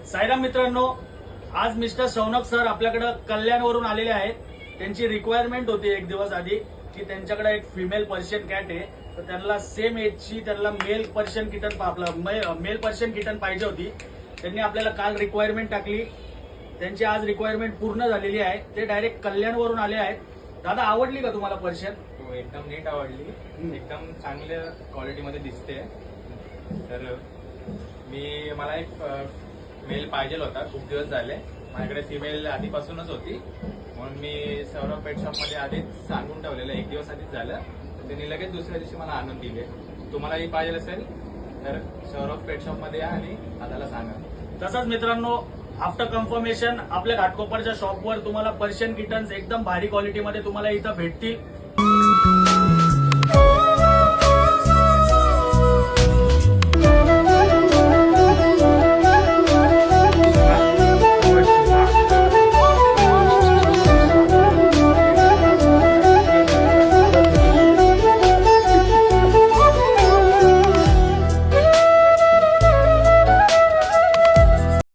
साईराम मित्रांनो, आज mister Shaunak sir आपल्याकडे कल्याणवरून आलेले आहेत। त्यांची रिक्वायरमेंट होती एक दिवस आधी की त्यांच्याकडे एक फिमेल पर्शियन कॅट आहे, तर त्यांना सेम एजची त्यांना मेल पर्शियन किटन पाहिजे होती। त्यांनी आपल्याला काल रिक्वायरमेंट टाकली, त्यांची आज रिक्वायरमेंट पूर्ण झालेली आहे। ते डायरेक्ट कल्याणवरून आले आहेत। दादा, आवडली का तुम्हाला पर्शियन? हो, एकदम नीट आवडली, एकदम चांगल्या क्वालिटीमध्ये दिसते। तर मला एक मेल पाहिजे होता, खूप दिवस झाले माझ्याकडे फिमेल आधीपासूनच होती, म्हणून मी सौरभ पेट शॉप मध्ये आधीच सांगून ठेवलेलं, एक दिवस आधीच झालं, तर त्यांनी लगेच दुसऱ्या दिवशी मला आणून दिले। तुम्हालाही पाहिजे असेल तर सौरभ पेट शॉप मध्ये या आणि दादाला सांगा। तसंच मित्रांनो, आफ्टर कन्फर्मेशन आपल्या घाटकोपरच्या शॉपवर तुम्हाला पर्शियन किटन्स एकदम भारी क्वालिटीमध्ये तुम्हाला इथं भेटतील।